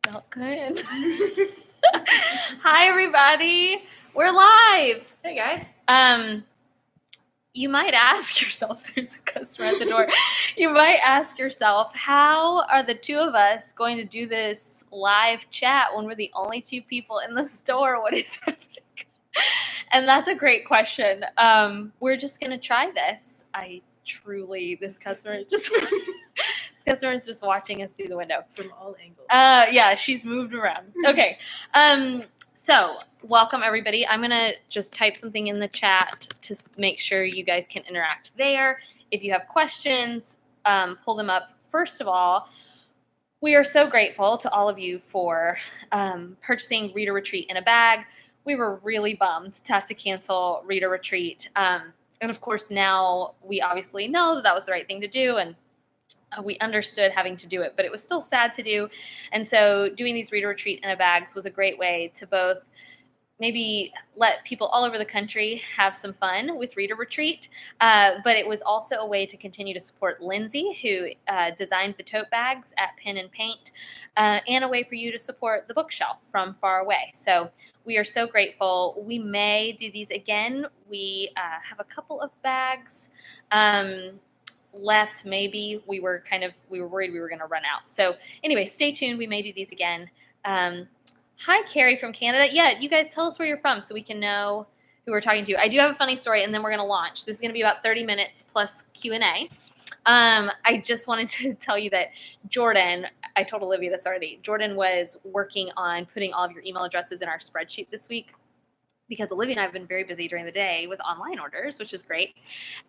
felt good. Hi, everybody. We're live. Hey, guys. You might ask yourself, there's a customer at the door. You might ask yourself, how are the two of us going to do this live chat when we're the only two people in the store? What is happening? And that's a great question. We're just going to try this. This customer is just watching us through the window. From all angles. Yeah, she's moved around. Okay. So welcome everybody. I'm gonna just type something in the chat to make sure you guys can interact there. If you have questions, pull them up. First of all, we are so grateful to all of you for purchasing Reader Retreat in a Bag. We were really bummed to have to cancel Reader Retreat. And of course now we obviously know that was the right thing to do, and we understood having to do it, but it was still sad to do. And so doing these Reader Retreat in a Bags was a great way to both maybe let people all over the country have some fun with Reader Retreat, but it was also a way to continue to support Lindsay, who designed the tote bags at Pen and Paint, and a way for you to support the bookshelf from far away. So we are so grateful. We may do these again. We have a couple of bags left. Maybe we were worried we were going to run out. So anyway, stay tuned. We may do these again. Hi, Carrie from Canada. Yeah, you guys tell us where you're from so we can know who we're talking to. I do have a funny story, and then we're going to launch. This is going to be about 30 minutes plus Q&A. I just wanted to tell you that Jordan, I told Olivia this already, Jordan was working on putting all of your email addresses in our spreadsheet this week, because Olivia and I have been very busy during the day with online orders, which is great.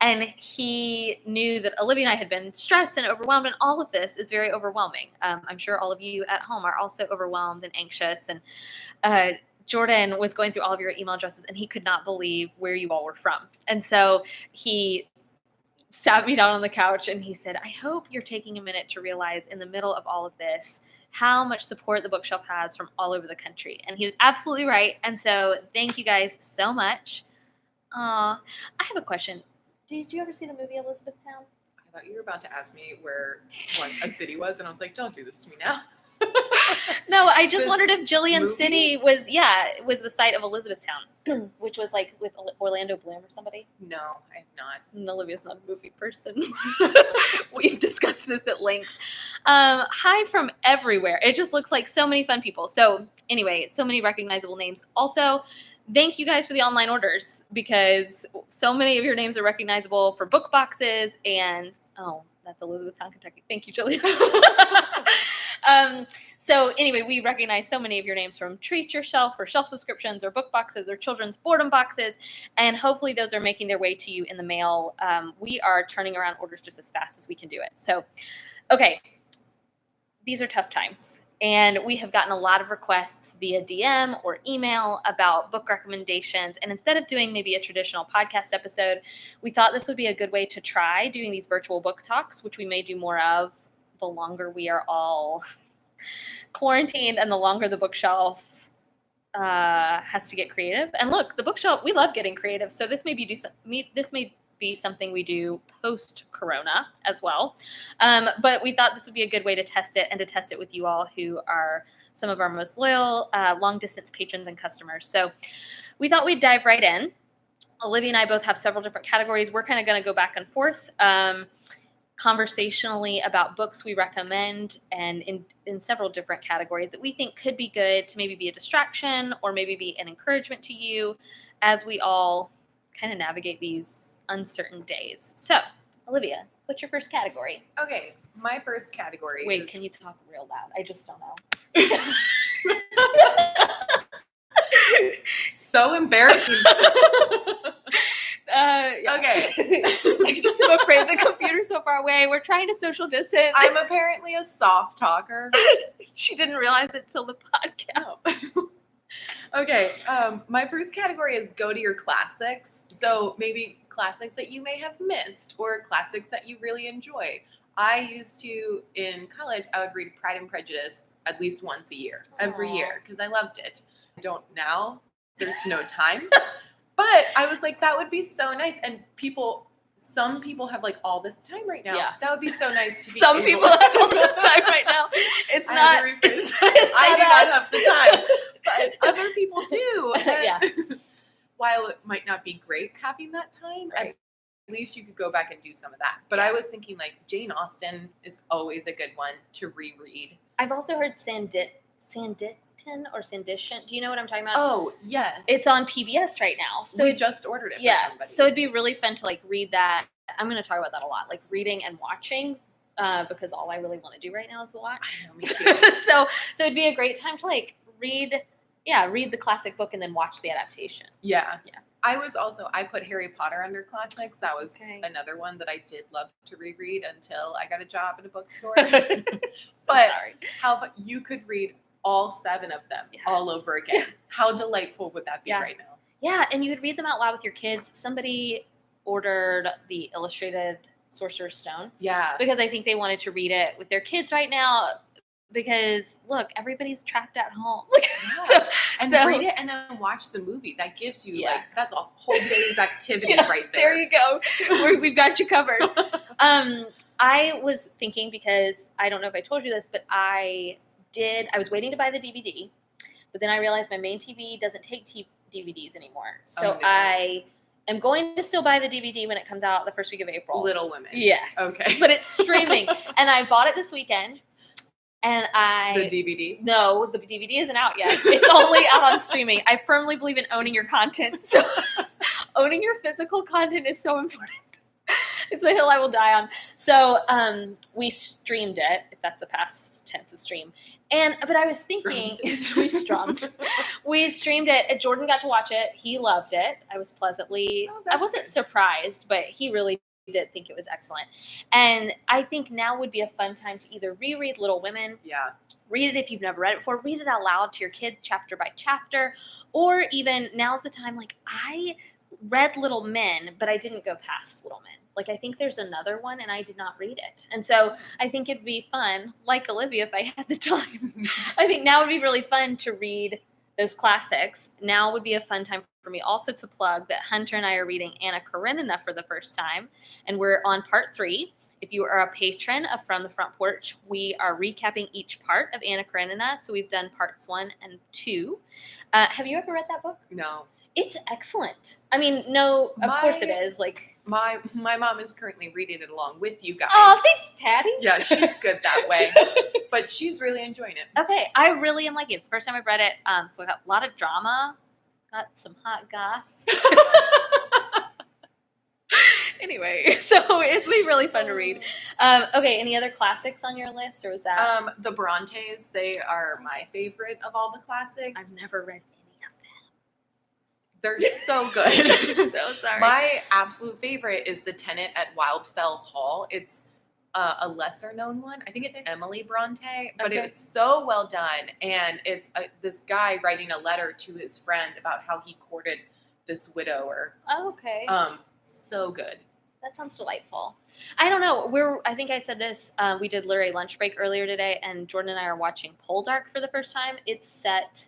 And he knew that Olivia and I had been stressed and overwhelmed, and all of this is very overwhelming. I'm sure all of you at home are also overwhelmed and anxious. And Jordan was going through all of your email addresses, and he could not believe where you all were from. And so he sat me down on the couch, and he said, I hope you're taking a minute to realize in the middle of all of this how much support the bookshelf has from all over the country. And he was absolutely right. And so thank you guys so much. I have a question. Did you ever see the movie Elizabethtown? I thought you were about to ask me where a city was, and I was like, don't do this to me now. No, I just wondered if Jillian City was the site of Elizabethtown, which was like with Orlando Bloom or somebody. No, I have not. And Olivia's not a movie person. We've discussed this at length. Hi from everywhere. It just looks like so many fun people. So anyway, so many recognizable names. Also, thank you guys for the online orders, because so many of your names are recognizable for book boxes. And that's Elizabethtown, Kentucky. Thank you, Jillian. So anyway, we recognize so many of your names from Treat Your Shelf or shelf subscriptions or book boxes or children's boredom boxes, and hopefully those are making their way to you in the mail. We are turning around orders just as fast as we can do it. So, okay, these are tough times, and we have gotten a lot of requests via DM or email about book recommendations, and instead of doing maybe a traditional podcast episode, we thought this would be a good way to try doing these virtual book talks, which we may do more of the longer we are all quarantined and the longer the bookshelf has to get creative. And look, the bookshelf, we love getting creative, so this may be something we do post-corona as well. But we thought this would be a good way to test it, and to test it with you all who are some of our most loyal long-distance patrons and customers. So we thought we'd dive right in. Olivia and I both have several different categories. We're kind of going to go back and forth conversationally about books we recommend, and in several different categories that we think could be good to maybe be a distraction or maybe be an encouragement to you as we all kind of navigate these uncertain days. So, Olivia, what's your first category? Okay, my first category Wait, can you talk real loud? I just don't know. So embarrassing. Yeah. Okay. I just am afraid the computer's so far away. We're trying to social distance. I'm apparently a soft talker. She didn't realize it till the podcast. Okay, my first category is go to your classics. So maybe classics that you may have missed or classics that you really enjoy. I used to, in college, I would read Pride and Prejudice at least once a year, every year, because I loved it. I don't now. There's no time. But I was like, that would be so nice. And people some people have like all this time right now. Yeah. That would be so nice to be Some able people have all this time right now. It's I not. had to rephrase that. It's I not do not us. have the time, but other people do. Yeah. While it might not be great having that time, Right. at least you could go back and do some of that. But I was thinking like Jane Austen is always a good one to reread. I've also heard Sanditon or Sandition. Do you know what I'm talking about? Oh, yes. It's on PBS right now. So we just ordered it yeah. for somebody. So it'd be really fun to like read that. I'm going to talk about that a lot, like reading and watching, because all I really want to do right now is watch. I know, me too. so it'd be a great time to like read the classic book and then watch the adaptation. Yeah. Yeah. I put Harry Potter under classics. That was Okay. another one that I did love to reread until I got a job in a bookstore. But sorry. How about you could read all 7 of them Yeah. all over again? How delightful would that be Yeah. right now? Yeah, and you would read them out loud with your kids. Somebody ordered the illustrated Sorcerer's Stone Yeah. because I think they wanted to read it with their kids right now. Because look, everybody's trapped at home. Yeah. And so- read it and then watch the movie. That gives you Yeah. like that's a whole day's activity Yeah, right there there. you go. We've got you covered. I was thinking, because I don't know if I told you this, but I was waiting to buy the DVD, but then I realized my main TV doesn't take DVDs anymore. So Oh, no. I am going to still buy the DVD when it comes out the first week of April. Little Women. Yes. Okay. But it's streaming. And I bought it this weekend. And The DVD. No, the DVD isn't out yet. It's only out on streaming. I firmly believe in owning your content. So owning your physical content is so important. It's the hill I will die on. So we streamed it, if that's the past tense of stream. But I was thinking, we streamed it. And Jordan got to watch it. He loved it. I was pleasantly, Oh, that's I wasn't good. surprised, but he really did think it was excellent. And I think now would be a fun time to either reread Little Women, Yeah. read it if you've never read it before, read it out loud to your kid chapter by chapter, or even now's the time, like I read Little Men, but I didn't go past Little Men. Like I think there's another one and I did not read it. And so I think it'd be fun, like Olivia, if I had the time. I think now would be really fun to read those classics. Now would be a fun time for me also to plug that Hunter and I are reading Anna Karenina for the first time, and we're on part 3. If you are a patron of From the Front Porch, we are recapping each part of Anna Karenina. So we've done parts 1 and 2. Have you ever read that book? No. It's excellent. I mean, no, of course it is. Like, My mom is currently reading it along with you guys. oh, thanks, Patty. Yeah, she's good that way. But she's really enjoying it. Okay, I really am liking it. It's the first time I've read it. So I got a lot of drama, got some hot goss. Anyway, so it's been really fun to read. Okay, any other classics on your list, or was that? The Brontes, they are my favorite of all the classics. I've never read They're so good. any of them. So sorry. My absolute favorite is The Tenant at Wildfell Hall. It's a lesser known one. I think it's Emily Bronte, but Okay. it's so well done. And it's this guy writing a letter to his friend about how he courted this widower. Oh, okay. So good. That sounds delightful. I don't know. I think I said this. We did literary lunch break earlier today, and Jordan and I are watching Poldark for the first time. It's set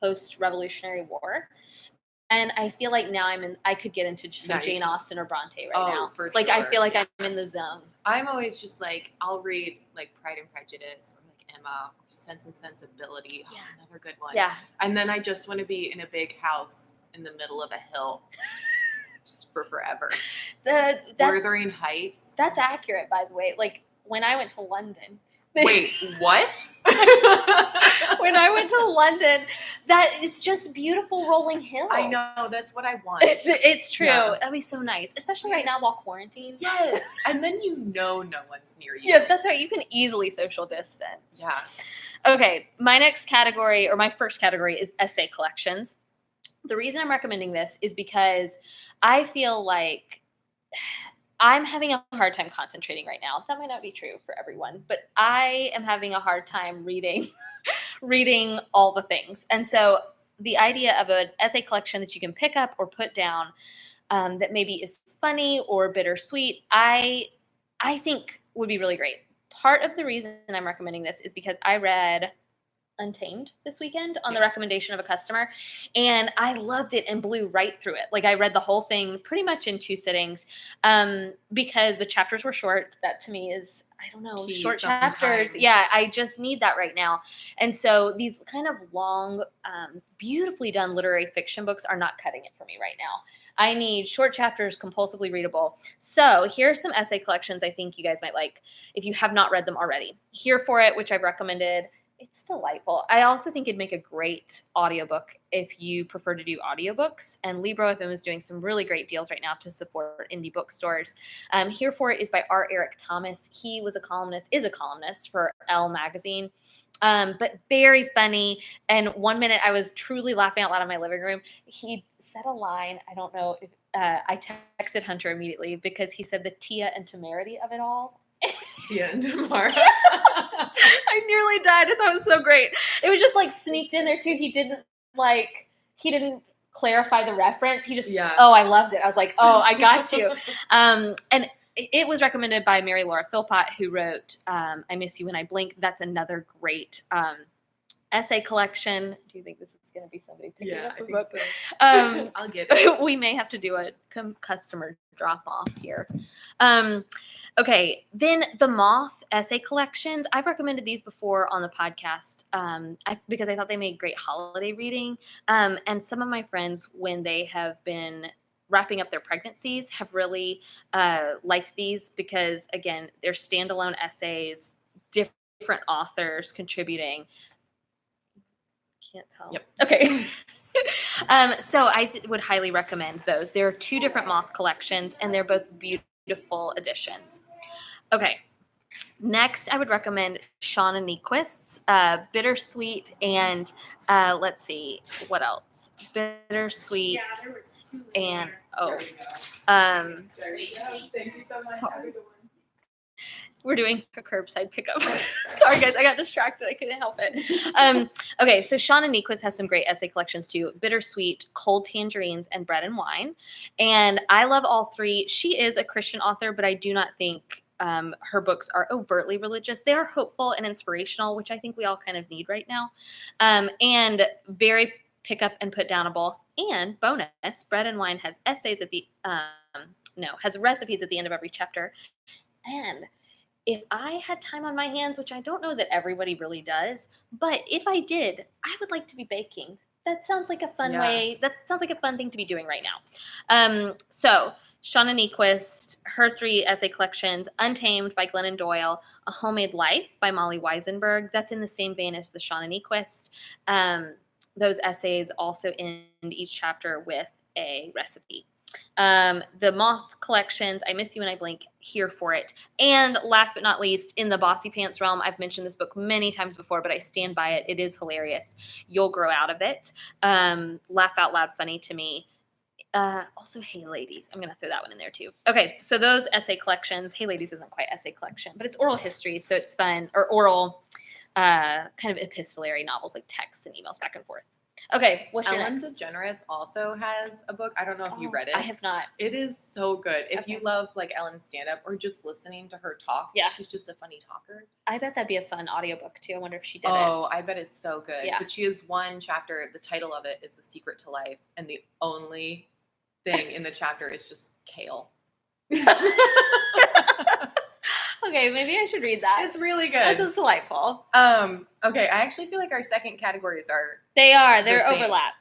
post-Revolutionary War. And I feel like now I could get into just some Nice. Jane Austen or Bronte right Oh, now. for like, I sure. feel like I'm in the zone. I'm always just like, I'll read like Pride and Prejudice or like Emma or Sense and Sensibility. Oh, Yeah. another good one. Yeah. And then I just want to be in a big house in the middle of a hill just for forever. Wuthering Heights. That's accurate, by the way. Like, when I went to London. Wait, what? When I went to London, it's just beautiful rolling hills. I know, that's what I want. It's true. Yeah. That'd be so nice, especially right now while quarantined. Yes. And then no one's near you. Yeah, that's right. You can easily social distance. Yeah. Okay, my next category, or my first category, is essay collections. The reason I'm recommending this is because I feel like I'm having a hard time concentrating right now. That might not be true for everyone, but I am having a hard time reading all the things. And so the idea of an essay collection that you can pick up or put down that maybe is funny or bittersweet, I think would be really great. Part of the reason I'm recommending this is because I read Untamed this weekend on the recommendation of a customer, and I loved it and blew right through it. Like I read the whole thing pretty much in 2 sittings, because the chapters were short. That to me is, I don't know, Key short sometimes. chapters. Yeah, I just need that right now. And so these kind of long, beautifully done literary fiction books are not cutting it for me right now. I need short chapters, compulsively readable. So here are some essay collections I think you guys might like if you have not read them already. Here for It, which I've recommended. It's delightful. I also think it'd make a great audiobook if you prefer to do audiobooks. And Libro FM is doing some really great deals right now to support indie bookstores. Here for It is by R. Eric Thomas. He is a columnist for Elle magazine. But very funny. And one minute I was truly laughing out loud in my living room. He said a line. I don't know if I texted Hunter immediately because he said the Tia and temerity of it all. Tia and Tamara. I nearly died. I thought it was so great. It was just like sneaked in there too. He didn't clarify the reference. He just, oh, I loved it. I was like, oh, I got you. And it was recommended by Mary Laura Philpott, who wrote I Miss You When I Blink. That's another great essay collection. Do you think this is going to be somebody picking up I a think book? so. I'll get it. We may have to do a customer drop off here. Okay, then the Moth essay collections. I've recommended these before on the podcast because I thought they made great holiday reading. And some of my friends, when they have been wrapping up their pregnancies, have really liked these because, again, they're standalone essays, different authors contributing. Can't tell. Yep. Okay. So I would highly recommend those. There are 2 different Moth collections, and they're both beautiful editions. Okay. Next, I would recommend Shauna Niequist's Bittersweet and let's see, what else? Bittersweet and There we go. Thank you so much. Sorry. Have a good one. We're doing a curbside pickup. Sorry, guys. I got distracted. I couldn't help it. Okay, so Shauna Niequist has some great essay collections too. Bittersweet, Cold Tangerines, and Bread and Wine. And I love all 3. She is a Christian author, but I do not think her books are overtly religious. They are hopeful and inspirational, which I think we all kind of need right now. And very pick up and put downable. And bonus, Bread and Wine has essays at the, has recipes at the end of every chapter. And if I had time on my hands, which I don't know that everybody really does, but if I did, I would like to be baking. That sounds like a fun way. That sounds like a fun thing to be doing right now. So Shauna Niequist, her 3 essay collections, Untamed by Glennon Doyle, A Homemade Life by Molly Weisenberg. That's in the same vein as the Shauna Niequist. Those essays also end each chapter with a recipe. The Moth collections, I Miss You When I Blink, Here for It. And last but not least, in the Bossy Pants realm, I've mentioned this book many times before, but I stand by it. It is hilarious. You'll Grow Out of It. Laugh out loud funny to me. Also, Hey Ladies. I'm going to throw that one in there too. Okay, so those essay collections. Hey Ladies isn't quite essay collection, but it's oral history, so it's fun. Or oral kind of epistolary novels, like texts and emails back and forth. Okay, what's your Ellen next? DeGeneres also has a book. I don't know if you read it. I have not. It is so good. If you Okay. love like Ellen's stand-up or just listening to her talk, she's just a funny talker. I bet that'd be a fun audiobook too. I wonder if she did it. Oh, I bet it's so good. Yeah. But she has one chapter, the title of it is The Secret to Life, and the only thing in the chapter is just kale. Okay, maybe I should read that. It's really That good. sounds delightful. Okay, I actually feel like our second categories are They're the same. overlap.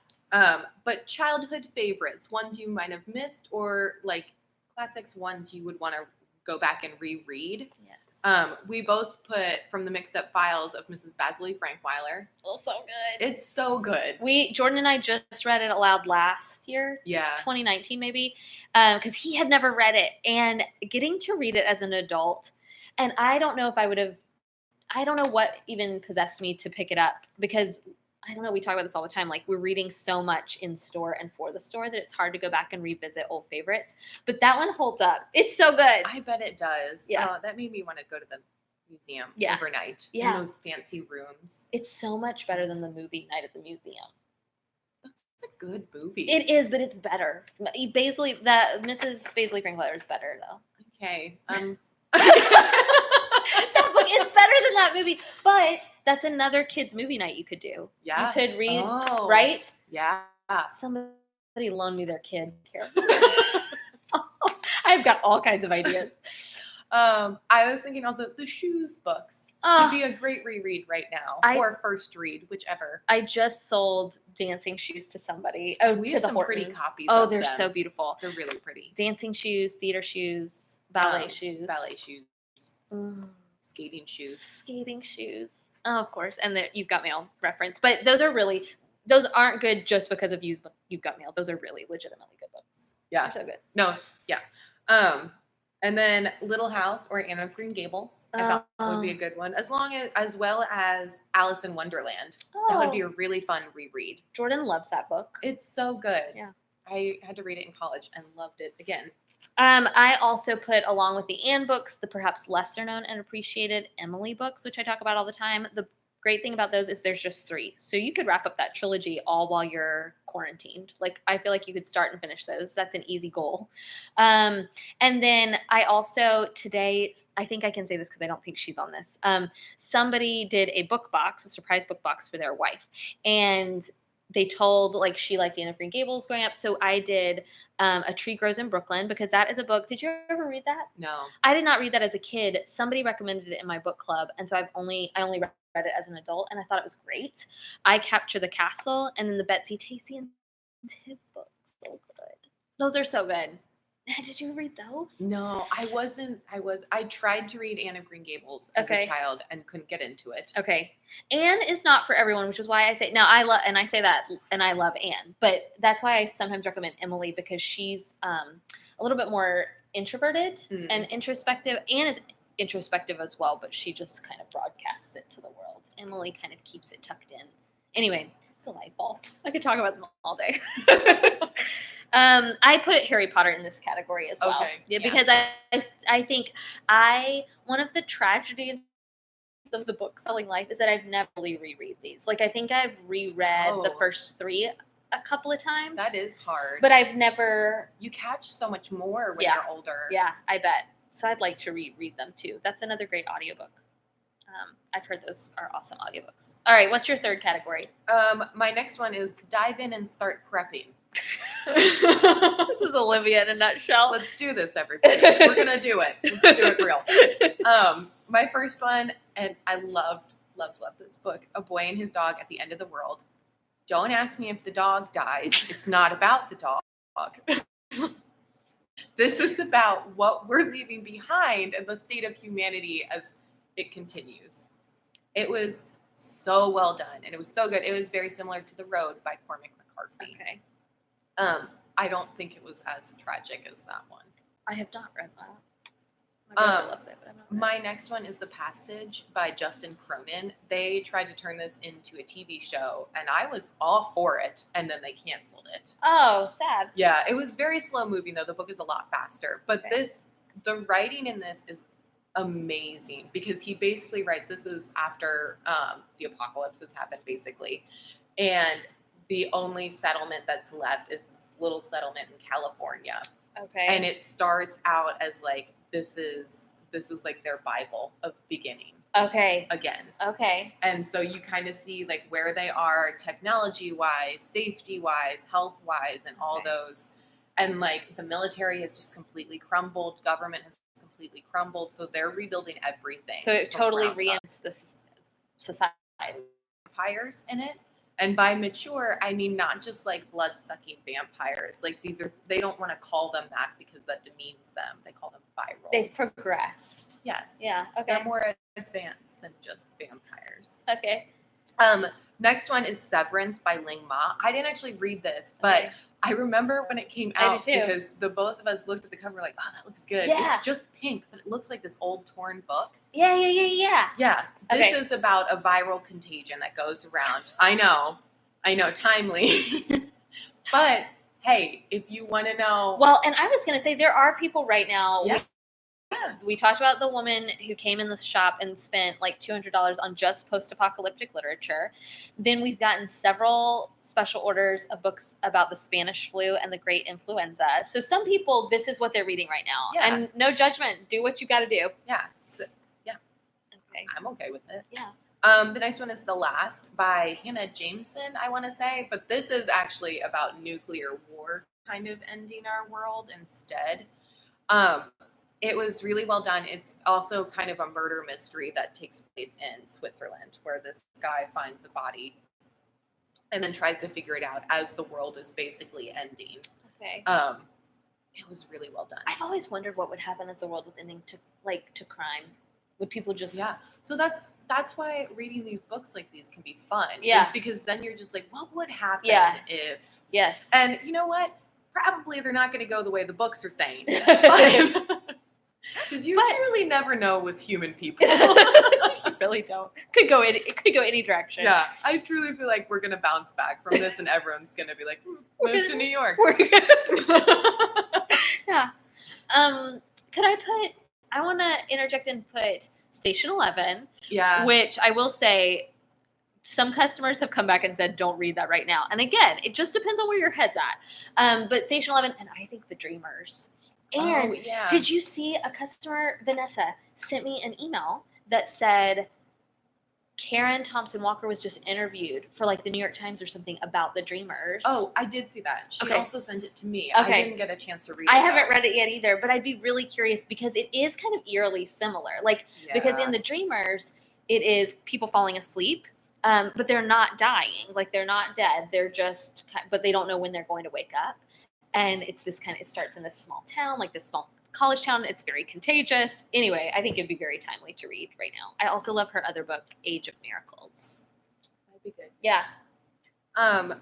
But childhood favorites, ones you might have missed, or like classics, ones you would want to go back and reread. Yes. We both put From the Mixed Up Files of Mrs. Basley Frankweiler. Oh, so good. It's so good. Jordan and I just read it aloud last year, Yeah. 2019 maybe, because he had never read it, and getting to read it as an adult, and I don't know if I would have. I don't know what even possessed me to pick it up because. I don't know, we talk about this all the time. Like, we're reading so much in store and for the store that it's hard to go back and revisit old favorites. But that one holds up. It's so good. I bet it does. Yeah. That made me want to go to the museum Yeah. overnight Yeah. in those fancy rooms. It's so much better than the movie Night at the Museum. That's a good movie. It is, but it's better. Mrs. Basley Frankweiler is better, though. Okay. That book it's better than that movie. But that's another kids movie night you could do. Yeah. You could read, Oh, right? Yeah. Somebody loan me their kid. Here. I've got all kinds of ideas. I was thinking also the Shoes books would be a great reread right now, or first read, whichever. I just sold Dancing Shoes to somebody. Oh, we to have the some Hortons. pretty copies. Oh, of they're them. so beautiful. They're really pretty. Dancing shoes, theater shoes, ballet shoes, skating shoes, skating shoes. Oh, of course, and the You've Got Mail reference. But those aren't good just because of You've Got Mail. Those are really legitimately good books. Yeah, they're so good. No, yeah. And then Little House or Anne of Green Gables, I thought would be a good one, as well as Alice in Wonderland. That would be a really fun reread. Jordan loves that book. It's so good. Yeah. I had to read it in college and loved it again. I also put, along with the Anne books, the perhaps lesser known and appreciated Emily books, which I talk about all the time. The great thing about those is there's just 3. So you could wrap up that trilogy all while you're quarantined. Like, I feel like you could start and finish those. That's an easy goal. And then I also today, I think I can say this because I don't think she's on this. Somebody did a surprise book box for their wife. And they told, like, she liked Anne of Green Gables growing up. So I did A Tree Grows in Brooklyn, because that is a book. Did you ever read that? No. I did not read that as a kid. Somebody recommended it in my book club. And so I only read it as an adult, and I thought it was great. I Capture the Castle, and then the Betsy Tacy and Tib books. So good. Those are so good. Did you read those? No, I tried to read Anne of Green Gables as a child and couldn't get into it. Okay. Anne is not for everyone, which is why I say, now I love Anne, but that's why I sometimes recommend Emily, because she's a little bit more introverted and introspective. Anne is introspective as well, but she just kind of broadcasts it to the world. Emily kind of keeps it tucked in. Anyway, delightful. I could talk about them all day. I put Harry Potter in this category as well. Yeah. Because I think one of the tragedies of the book selling life is that I've never really reread these. Like, I think I've reread the first 3 a couple of times. That is hard. But I've never... You catch so much more when you're older. Yeah, I bet. So I'd like to reread them too. That's another great audiobook. I've heard those are awesome audiobooks. All right, what's your third category? My next one is dive in and start prepping. This is Olivia in a nutshell. Let's do this, everybody. We're gonna do it. Let's do it real. My first one, and I loved this book, A Boy and His Dog at the End of the World. Don't ask me if the dog dies. It's not about the dog. This is about what we're leaving behind and the state of humanity as it continues. It was so well done, and it was so good. It was very similar to The Road by Cormac McCarthy. Okay. I don't think it was as tragic as that one. I have not read that. My brother loves it, but I'm not read My next one is The Passage by Justin Cronin. They tried to turn this into a TV show, and I was all for it, and then they canceled it. Oh, sad. Yeah, it was very slow moving, though. The book is a lot faster. But the writing in this is amazing, because he basically writes, this is after the apocalypse has happened, basically. And the only settlement that's left is this little settlement in California. Okay. And it starts out as like, this is like their Bible of beginning. Okay. Again. Okay. And so you kind of see like where they are technology wise, safety wise, health wise, and all those. And like the military has just completely crumbled. Government has completely crumbled. So they're rebuilding everything. So it totally reinvents this society. Vampires in it. And by mature, I mean not just like blood-sucking vampires. Like they don't want to call them that because that demeans them. They call them virals. They've progressed. Yes. Yeah. Okay. They're more advanced than just vampires. Okay. Next one is Severance by Ling Ma. I didn't actually read this, but I remember when it came out because the both of us looked at the cover like, oh, that looks good. Yeah. It's just pink, but it looks like this old torn book. Yeah. Yeah. This is about a viral contagion that goes around. I know, timely. But hey, if you want to know. Well, and I was going to say, there are people right now. Yeah. We talked about the woman who came in the shop and spent like $200 on just post-apocalyptic literature. Then we've gotten several special orders of books about the Spanish flu and the Great Influenza. So some people, this is what they're reading right now. Yeah. And no judgment. Do what you got to do. Yeah. okay. I'm okay with it. Yeah. The next one is The Last by Hannah Jameson, I want to say, but this is actually about nuclear war kind of ending our world instead. It was really well done. It's also kind of a murder mystery that takes place in Switzerland, where this guy finds a body and then tries to figure it out as the world is basically ending. Okay. It was really well done. I've always wondered what would happen as the world was ending to crime. Would people just So that's why reading these books like these can be fun. Yeah. Is because then you're just like, what would happen Yeah. if? Yes. And you know what? Probably they're not going to go the way the books are saying. Because you truly never know with human people. You really don't. It could go any direction. Yeah, I truly feel like we're gonna bounce back from this, and everyone's gonna be like, move to New York. Yeah. I want to interject and put Station 11. Yeah. Which I will say, some customers have come back and said, don't read that right now. And again, it just depends on where your head's at. But Station 11, and I think The Dreamers. And did you see a customer, Vanessa, sent me an email that said Karen Thompson Walker was just interviewed for like the New York Times or something about The Dreamers. Oh, I did see that. She also sent it to me. Okay. I didn't get a chance to read it. I haven't read it yet either, but I'd be really curious because it is kind of eerily similar. Because in The Dreamers, it is people falling asleep, but they're not dying. Like they're not dead. They're just, but they don't know when they're going to wake up. And it's this it starts in this small town, like this small college town. It's very contagious. Anyway, I think it'd be very timely to read right now. I also love her other book, Age of Miracles. That'd be good. Yeah.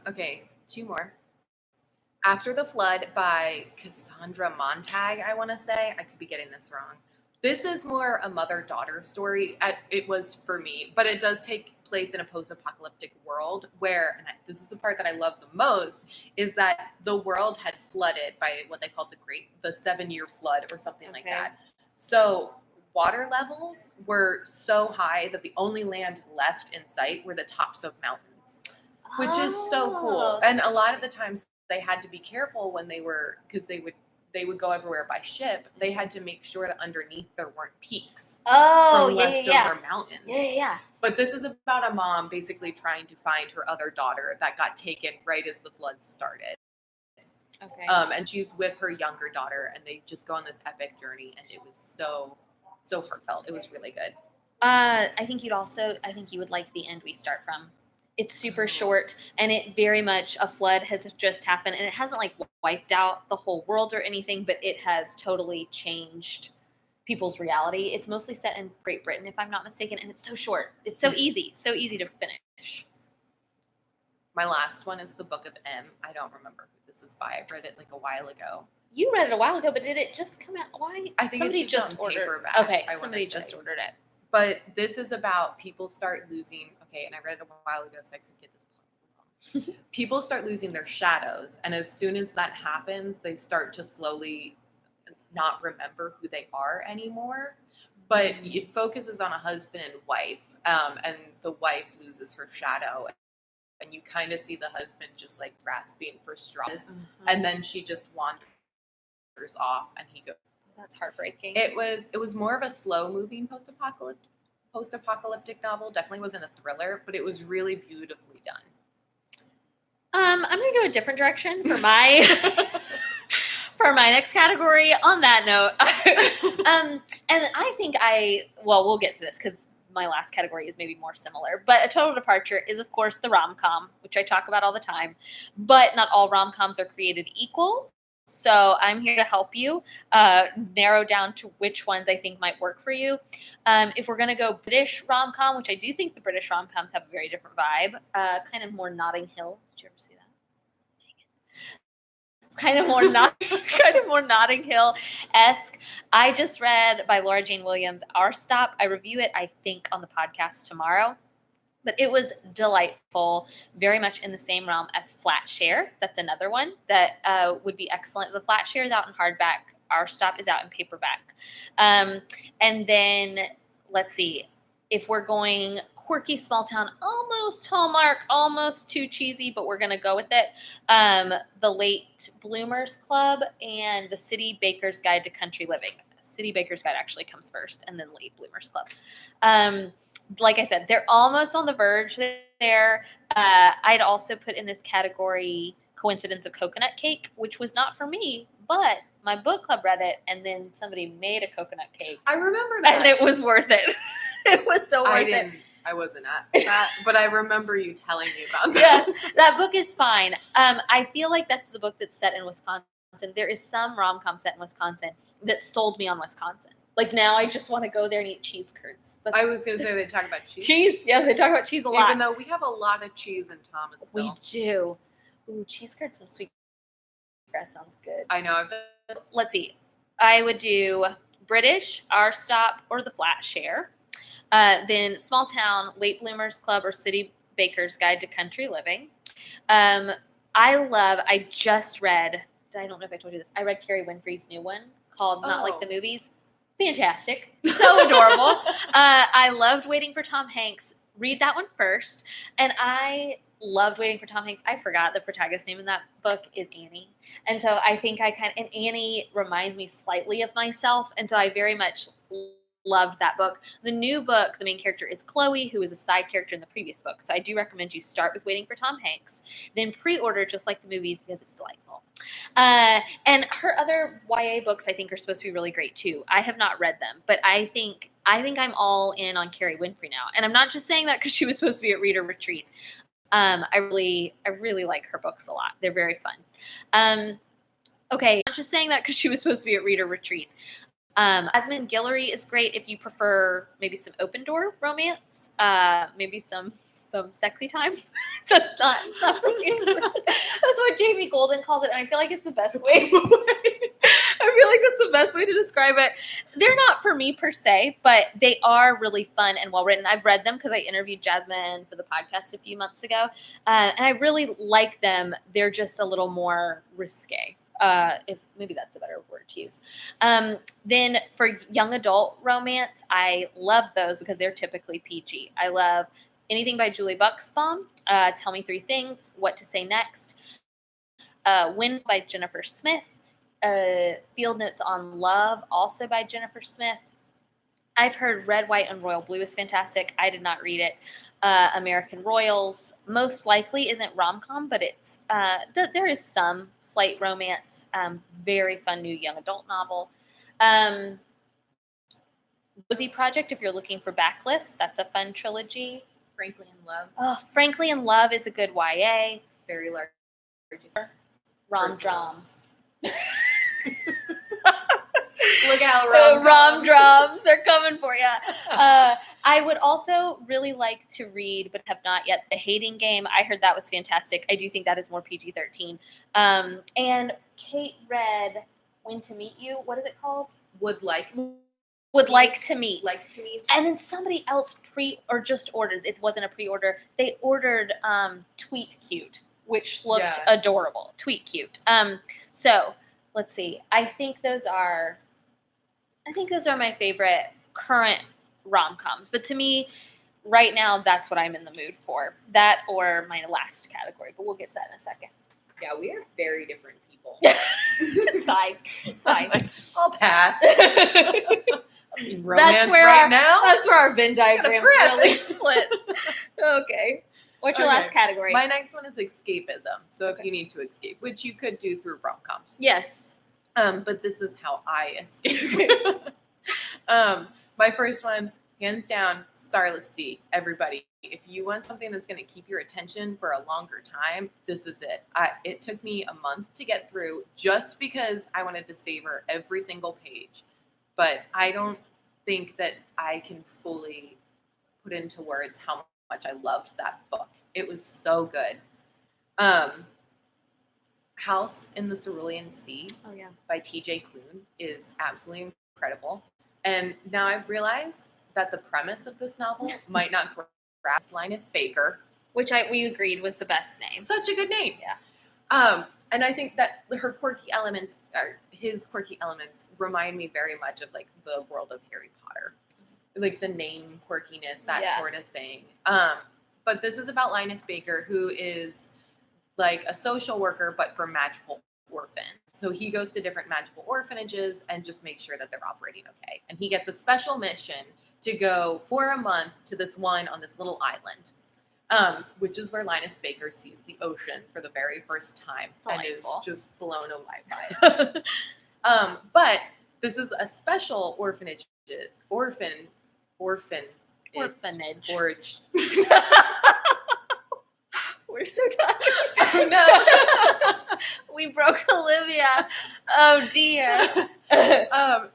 Okay, 2 more. After the Flood by Cassandra Montag, I want to say. I could be getting this wrong. This is more a mother-daughter story. It was for me, but it does take place in a post-apocalyptic world where, and this is the part that I love the most, is that the world had flooded by what they called the 7-year flood or something like that. So water levels were so high that the only land left in sight were the tops of mountains, which is so cool. And a lot of the times they had to be careful when because they would go everywhere by ship. They had to make sure that underneath there weren't peaks from leftover mountains. Yeah. But this is about a mom basically trying to find her other daughter that got taken right as the flood started. Okay. And she's with her younger daughter, and they just go on this epic journey, and it was so heartfelt. It was really good. I think you would like the end we start from. It's super short, and it very much, a flood has just happened, and it hasn't like wiped out the whole world or anything, but it has totally changed people's reality. It's mostly set in Great Britain, if I'm not mistaken, and it's so short. It's so easy to finish. My last one is The Book of M. I don't remember who this is by. I read it like a while ago. You read it a while ago, but did it just come out? Why? I think somebody just ordered paperback. Okay, somebody just ordered it. But this is about people start losing. Okay, and I read it a while ago, so I could get this wrong. People start losing their shadows, and as soon as that happens, they start to slowly not remember who they are anymore. But it focuses on a husband and wife, and the wife loses her shadow, and you kind of see the husband just like grasping for straws, and then she just wanders off, and he goes. That's heartbreaking. It was more of a slow moving post-apocalyptic novel. Definitely wasn't a thriller, but it was really beautifully done. I'm gonna go a different direction for my for my next category. On that note, and I think we'll get to this because my last category is maybe more similar. But a total departure is, of course, the rom-com, which I talk about all the time. But not all rom-coms are created equal. So I'm here to help you narrow down to which ones I think might work for you. If we're going to go British rom-com, which I do think the British rom-coms have a very different vibe, kind of more Notting Hill. Did you ever see that? Dang it. Kind of more Notting Hill-esque. I just read by Laura Jane Williams, Our Stop. I review it, I think, on the podcast tomorrow. But it was delightful, very much in the same realm as Flat Share. That's another one that would be excellent. The Flat Share is out in hardback. Our Stop is out in paperback. And then, let's see, if we're going quirky small town, almost Hallmark, almost too cheesy, but we're going to go with it. The Late Bloomers Club and The City Baker's Guide to Country Living. City Baker's Guide actually comes first, and then Late Bloomers Club. Like I said, they're almost on the verge there. I'd also put in this category Coincidence of Coconut Cake, which was not for me, but my book club read it, and then somebody made a coconut cake, I remember that. and it was worth it. It was so worth it. I wasn't at that, but I remember you telling me about that. Yes, that book is fine. I feel like that's the book that's set in Wisconsin. There is some rom-com set in Wisconsin that sold me on Wisconsin. Like now I just want to go there and eat cheese curds. I was going to say they talk about cheese. Cheese. Yeah, they talk about cheese a lot. Even though we have a lot of cheese in Thomasville. We do. Ooh, cheese curds, some sweet grass sounds good. I know. Let's see. I would do British, Our Stop, or The Flat Share. Then Small Town, Late Bloomers Club, or City Baker's Guide to Country Living. I just read, I don't know if I told you this, I read Carrie Winfrey's new one called Not Like the Movies. Fantastic. So adorable. I loved Waiting for Tom Hanks. Read that one first. And I loved Waiting for Tom Hanks. I forgot the protagonist's name in that book is Annie. And so I think and Annie reminds me slightly of myself. And so I very much loved that book. The new book, the main character is Chloe, who is a side character in the previous book. So I do recommend you start with Waiting for Tom Hanks, then pre-order just like the movies because it's delightful. And her other YA books I think are supposed to be really great too. I have not read them, but I think I'm all in on Carrie Winfrey now. And I'm not just saying that because she was supposed to be at Reader Retreat. I really like her books a lot. They're very fun. Okay, not just saying that because she was supposed to be at Reader Retreat. Asmund Guillory is great if you prefer maybe some open door romance, maybe some sexy time. That's not that's what Jamie Golden calls it, and I feel like it's the best way. I feel like that's the best way to describe it. They're not for me per se, but they are really fun and well written. I've read them because I interviewed Jasmine for the podcast a few months ago, and I really like them. They're just a little more risque. If maybe that's a better word to use. Then for young adult romance, I love those because they're typically PG. I love anything by Julie Buxbaum, Tell Me Three Things, What to Say Next, When by Jennifer Smith, Field Notes on Love, also by Jennifer Smith. I've heard Red, White, and Royal Blue is fantastic. I did not read it. American Royals most likely isn't rom-com, but it's there is some slight romance. Very fun new young adult novel. Rosie Project, if you're looking for backlists, that's a fun trilogy. Frankly in Love. Oh, Frankly in Love is a good YA. Very large. Rom-droms. Look out, rom-droms. They're coming for you. I would also really like to read, but have not yet, The Hating Game. I heard that was fantastic. I do think that is more PG-13. And Kate read When to Meet You. What is it called? Would like to meet. Like to meet. And then somebody else just ordered. It wasn't a pre-order. They ordered Tweet Cute, which looked adorable. Tweet Cute. So let's see. I think those are my favorite current rom-coms. But to me, right now, that's what I'm in the mood for. That or my last category. But we'll get to that in a second. Yeah, we are very different people. It's fine. It's fine. I'll pass. That's where our Venn diagrams really split. Okay. What's your last category? My next one is escapism. So if you need to escape, which you could do through rom-coms. Yes. But this is how I escape. My first one, hands down, Starless Sea. Everybody, if you want something that's going to keep your attention for a longer time, this is it. It took me a month to get through just because I wanted to savor every single page. But I don't think that I can fully put into words how much I loved that book. It was so good. House in the Cerulean Sea by T.J. Klune is absolutely incredible. And now I've realized that the premise of this novel might not grasp Linus Baker. Which we agreed was the best name. Such a good name. Yeah. And I think that his quirky elements remind me very much of like the world of Harry Potter. Like the name quirkiness, that sort of thing. But this is about Linus Baker, who is like a social worker, but for magical orphans. So he goes to different magical orphanages and just makes sure that they're operating okay. And he gets a special mission to go for a month to this one on this little island, which is where Linus Baker sees the ocean for the very first time and is Delightful. just blown away by it. But this is a special orphanage. Orphanage. Orphanage. We're so tired. Oh, no. We broke Olivia. Oh dear.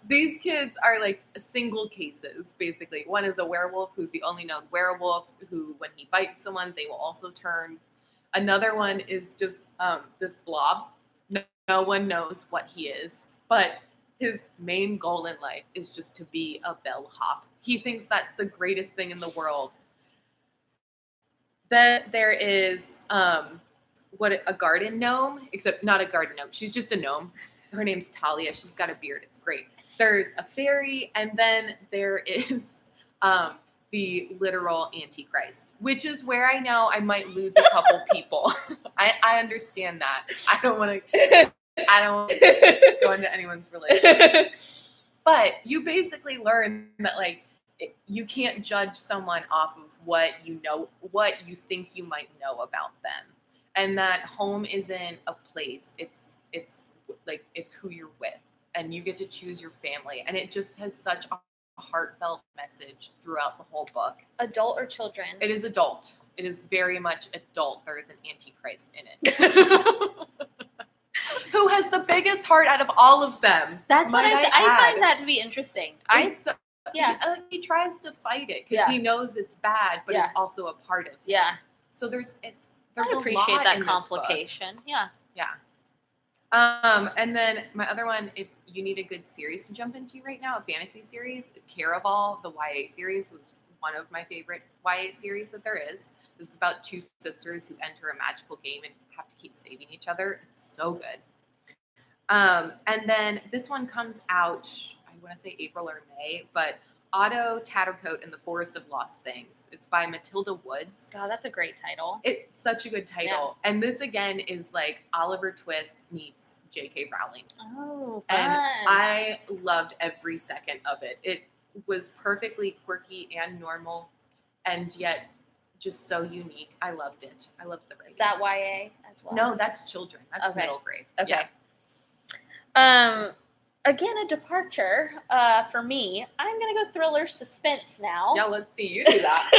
These kids are like single cases, basically. One is a werewolf who's the only known werewolf who, when he bites someone, they will also turn. Another one is just this blob. No one knows what he is, but his main goal in life is just to be a bellhop. He thinks that's the greatest thing in the world. Then there is a garden gnome, except not a garden gnome. She's just a gnome. Her name's Talia. She's got a beard. It's great. There's a fairy, and then there is the literal Antichrist, which is where I know I might lose a couple people. I understand that. I don't want to go into anyone's religion. But you basically learn that like you can't judge someone off of what you know, what you think you might know about them, and that home isn't a place. It's like it's who you're with, and you get to choose your family, and it just has such a heartfelt message throughout the whole book. Adult or children? It is adult. It is very much adult. There is an Antichrist in it. Who has the biggest heart out of all of them? That's what might I add. find that to be interesting. He tries to fight it because Yeah. he knows it's bad, but Yeah. it's also a part of him. Yeah. So there's I a appreciate lot that in this book. complication. Yeah. Yeah. And then my other one, if you need a good series to jump into right now, a fantasy series, Caraval, the YA series, was one of my favorite YA series that there is. This is about two sisters who enter a magical game and have to keep saving each other. It's so good. And then this one comes out, I want to say April or May, but Otto Tattercoat and the Forest of Lost Things. It's by Matilda Woods. God, that's a great title. It's such a good title. And this again is like Oliver Twist meets J.K. Rowling. Oh, fun. And I loved every second of it. It was perfectly quirky and normal, and yet just so unique. I loved it. I loved the writing. Is that YA as well? No, that's children. That's Okay. middle grade. Okay. Yeah. Again, a departure for me. I'm gonna go thriller suspense now. Yeah, let's see you do that.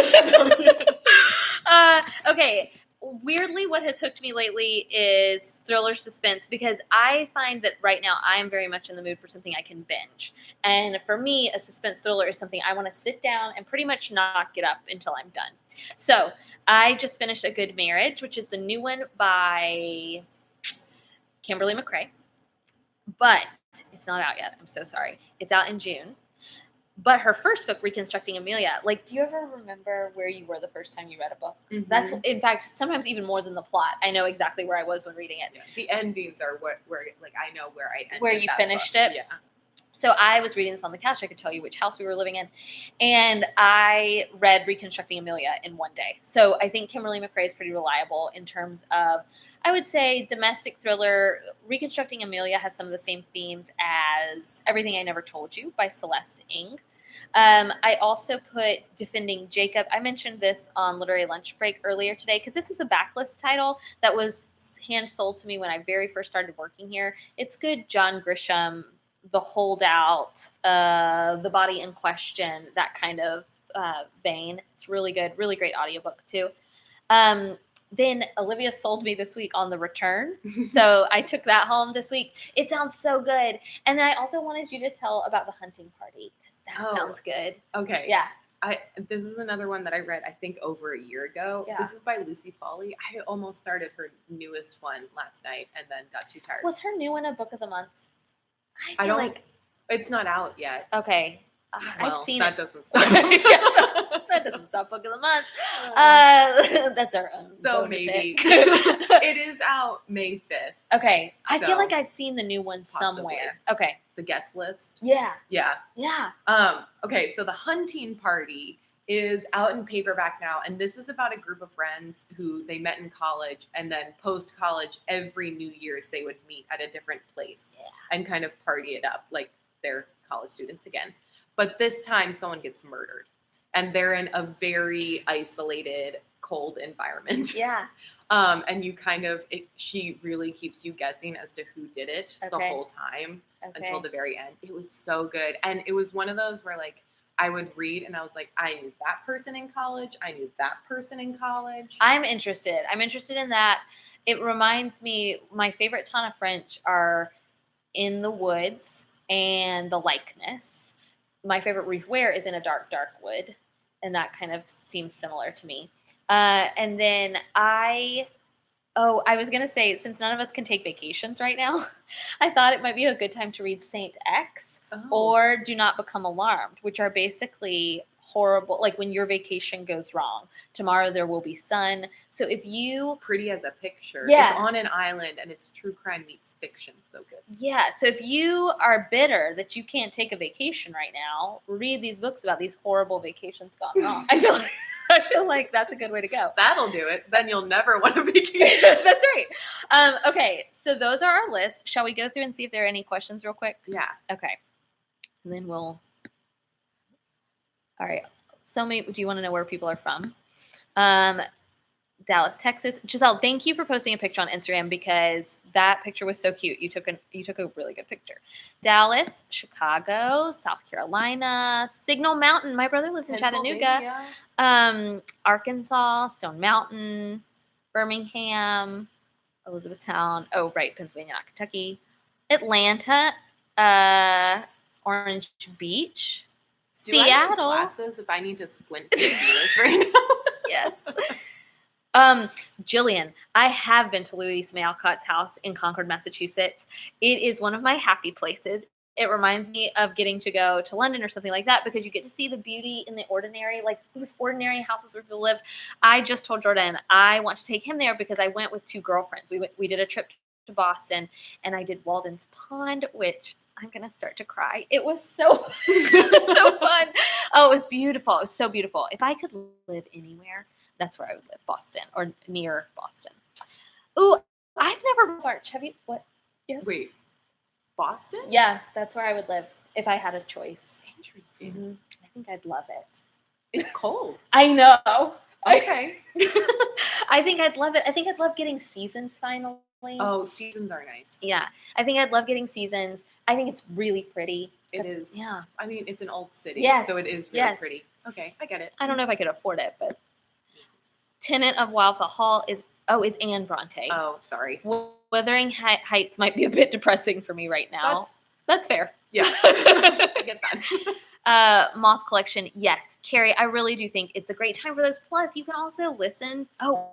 Okay. Weirdly, what has hooked me lately is thriller suspense, because I find that right now I am very much in the mood for something I can binge. And for me, a suspense thriller is something I want to sit down and pretty much not get up until I'm done. So I just finished A Good Marriage, which is the new one by Kimberly McRae. But it's not out yet. I'm so sorry. It's out in June. But her first book, Reconstructing Amelia, like, do you ever remember where you were the first time you read a book? Mhm. That's, in fact, sometimes even more than the plot. I know exactly where I was when reading it. Yeah. The endings are where like I know where I ended. Where you that finished book. it? Yeah. So I was reading this on the couch. I could tell you which house we were living in. And I read Reconstructing Amelia in one day. So I think Kimberly McRae is pretty reliable in terms of, I would say, domestic thriller. Reconstructing Amelia has some of the same themes as Everything I Never Told You by Celeste Ng. I also put Defending Jacob. I mentioned this on Literary Lunch Break earlier today because this is a backlist title that was hand-sold to me when I very first started working here. It's good John Grisham, The Holdout, The Body in Question, that kind of vein. It's really good, really great audiobook too. Then Olivia sold me this week on The Return. So I took that home this week. It sounds so good. And then I also wanted you to tell about The Hunting Party, because that sounds good. Okay. Yeah. This is another one that I read, I think, over a year ago. Yeah. This is by Lucy Foley. I almost started her newest one last night and then got too tired. Was her new one a book of the month? I feel don't. It's not out yet. Okay. Well, I've seen that it. doesn't stop. That doesn't stop book of the month. Um, That's our own. so bonus maybe pick. it is out May 5th. Okay. I feel So, like I've seen the new one possibly. somewhere. Okay. The guest list. Yeah. Yeah. Yeah. Okay. So The Hunting Party is out in paperback now, and this is about a group of friends who they met in college, and then post college, every New Year's they would meet at a different place and kind of party it up like they're college students again. But this time, someone gets murdered, and they're in a very isolated, cold environment. Yeah. And you kind of, she really keeps you guessing as to who did it the Okay. whole time Okay. until the very end. It was so good. And it was one of those where like I would read and I was like, I knew that person in college. I knew that person in college. I'm interested. I'm interested in that. It reminds me, my favorite ton of French are In the Woods and The Likeness. My favorite Ruth Ware is In a Dark, Dark Wood. And that kind of seems similar to me. And then I was going to say, since none of us can take vacations right now, I thought it might be a good time to read Saint X or Do Not Become Alarmed, which are basically horrible, like when your vacation goes wrong. Tomorrow there will be sun. So if you... Pretty as a Picture. Yeah. It's on an island and it's true crime meets fiction. So good. Yeah. So if you are bitter that you can't take a vacation right now, read these books about these horrible vacations gone wrong. I feel like that's a good way to go. That'll do it. Then you'll never want a vacation. That's right. Okay, so those are our lists. Shall we go through and see if there are any questions real quick? Yeah. Okay. And then we'll... All right. So many... Do you want to know where people are from? Dallas, Texas. Giselle, thank you for posting a picture on Instagram because that picture was so cute. You took a really good picture. Dallas, Chicago, South Carolina, Signal Mountain. My brother lives in Chattanooga. Arkansas, Stone Mountain, Birmingham, Elizabethtown. Oh, right, Pennsylvania, not Kentucky. Atlanta, Orange Beach, Seattle. I have glasses if I need to squint to see this right now? Yes. Jillian, I have been to Louise May Alcott's house in Concord, Massachusetts. It is one of my happy places. It reminds me of getting to go to London or something like that because you get to see the beauty in the ordinary, like these ordinary houses where people live. I just told Jordan I want to take him there because I went with two girlfriends. We did a trip to Boston and I did Walden's Pond, which I'm going to start to cry. It was so, so fun. Oh, it was beautiful. It was so beautiful. If I could live anywhere, that's where I would live, Boston or near Boston. Ooh, I've never March. Have you? What? Yes. Wait, Boston? Yeah, that's where I would live if I had a choice. Interesting. Mm-hmm. I think I'd love it. It's cold. I know. Okay. I think I'd love it. I think I'd love getting seasons finally. Oh, seasons are nice. Yeah, I think I'd love getting seasons. I think it's really pretty. It is. Yeah. I mean, it's an old city, Yes. so it is really Yes. pretty. Okay, I get it. I don't know if I could afford it, but Tenant of Wildfell Hall is Anne Bronte. Oh, sorry. Wuthering Heights might be a bit depressing for me right now. That's fair. Yeah, I get that. Moth Collection, yes. Carrie, I really do think it's a great time for those. Plus, you can also listen. Oh,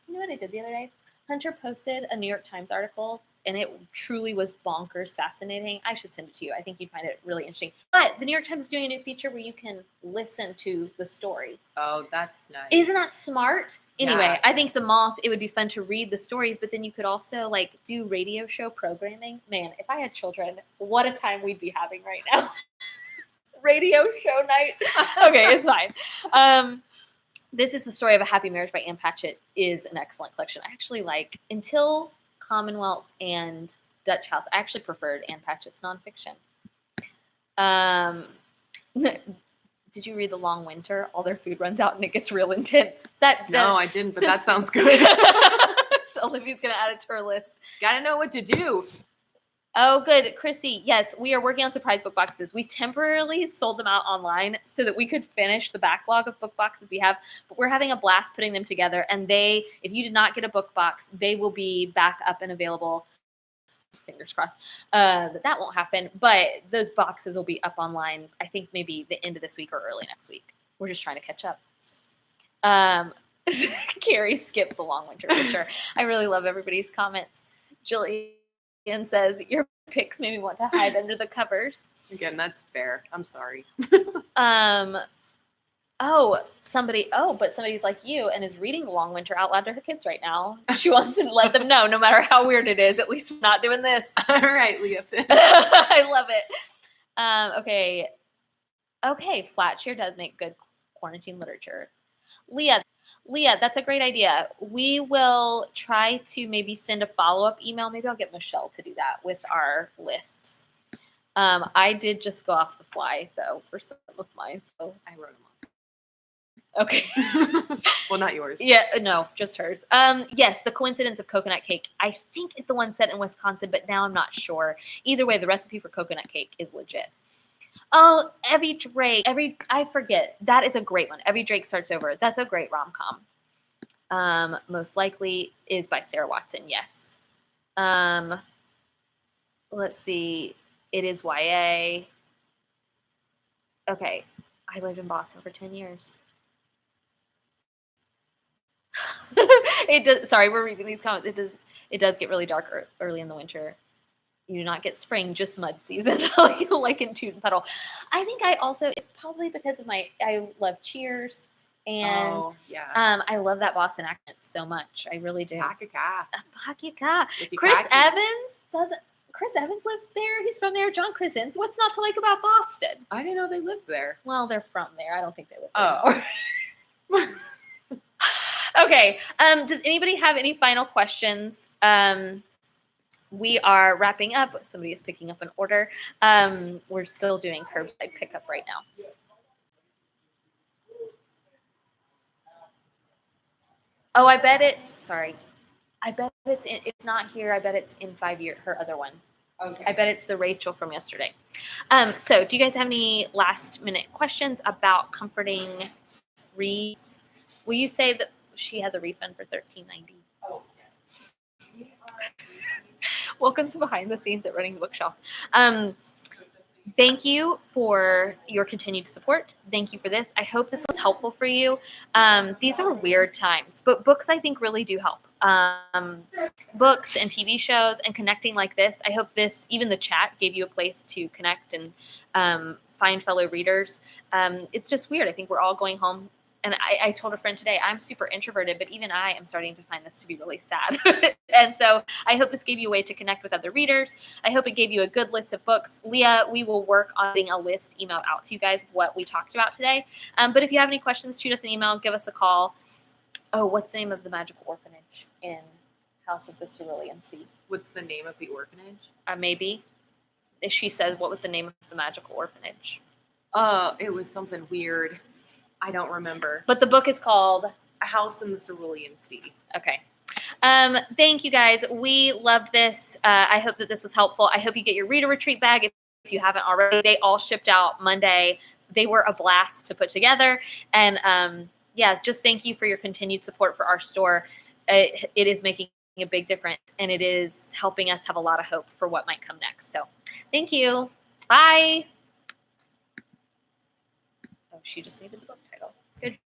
you know what I did the other day? Hunter posted a New York Times article, and it truly was bonkers fascinating. I should send it to you. I think you'd find it really interesting. But the New York Times is doing a new feature where you can listen to the story. Oh, that's nice. Isn't that smart? Anyway, Yeah. I think the Moth, it would be fun to read the stories, but then you could also like do radio show programming. Man, if I had children, what a time we'd be having right now. Radio show night. Okay, it's fine. This is the Story of a Happy Marriage by Anne Patchett is an excellent collection. I actually like, until Commonwealth and Dutch House, I actually preferred Anne Patchett's nonfiction. Did you read The Long Winter? All their food runs out and it gets real intense. No, I didn't, but that sounds good. Olivia's going to add it to her list. Gotta know what to do. Oh, good. Chrissy, yes, we are working on surprise book boxes. We temporarily sold them out online so that we could finish the backlog of book boxes we have, but we're having a blast putting them together. And if you did not get a book box, they will be back up and available. Fingers crossed. That won't happen, but those boxes will be up online, I think maybe the end of this week or early next week. We're just trying to catch up. Carrie skipped The Long Winter for sure. I really love everybody's comments. Jillian says, your pics made me want to hide under the covers. Again, that's fair. I'm sorry. But somebody's like you and is reading The Long Winter out loud to her kids right now. She wants to let them know, no matter how weird it is, at least we're not doing this. All right, Leah. I love it. Okay, Flatshare does make good quarantine literature. Leah, that's a great idea. We will try to maybe send a follow-up email. Maybe I'll get Michelle to do that with our lists. I did just go off the fly though for some of mine, so I wrote them okay. up. Well, not yours. Yeah, no, just hers. Yes, The Coincidence of Coconut Cake, I think is the one set in Wisconsin, but now I'm not sure. Either way, the recipe for coconut cake is legit. Oh, Evie Drake. I forget. That is a great one. Evie Drake Starts Over. That's a great rom-com. Most Likely is by Sarah Watson, yes. Let's see. It is YA. Okay. I lived in Boston for 10 years. It does. Sorry, we're reading these comments. It does get really dark early in the winter. You do not get spring, just mud season, like in Toot and Puddle. I think it's probably because of I love Cheers, and yeah. I love that Boston accent so much. I really do. Hakaka. Hakika. With the Chris khakis. Chris Evans lives there. He's from there. John Krasinski. What's not to like about Boston? I didn't know they lived there. Well, they're from there. I don't think they live there anymore. Okay. Does anybody have any final questions? We are wrapping up. Somebody is picking up an order. We're still doing curbside pickup right now. Oh, I bet it's not here. I bet it's in 5 years, her other one. Okay. I bet it's the Rachel from yesterday. So do you guys have any last minute questions about comforting reads? Will you say that she has a refund for $13.90? Oh, yeah. Welcome to Behind the Scenes at Running the Bookshelf. Thank you for your continued support. Thank you for this. I hope this was helpful for you. These are weird times, but books I think really do help. Books and TV shows and connecting like this. I hope even the chat gave you a place to connect and find fellow readers. It's just weird. I think we're all going home. And I told a friend today, I'm super introverted, but even I am starting to find this to be really sad. And so I hope this gave you a way to connect with other readers. I hope it gave you a good list of books. Leah, we will work on getting a list emailed out to you guys of what we talked about today. But if you have any questions, shoot us an email, give us a call. Oh, what's the name of the magical orphanage in House of the Cerulean Sea? What's the name of the orphanage? Maybe. If she says, what was the name of the magical orphanage? It was something weird. I don't remember. But the book is called A House in the Cerulean Sea. Okay. Thank you guys. We loved this. I hope that this was helpful. I hope you get your reader retreat bag if you haven't already. They all shipped out Monday. They were a blast to put together. And just thank you for your continued support for our store. It is making a big difference, and it is helping us have a lot of hope for what might come next. So thank you. Bye. Oh, she just needed the book title. Good.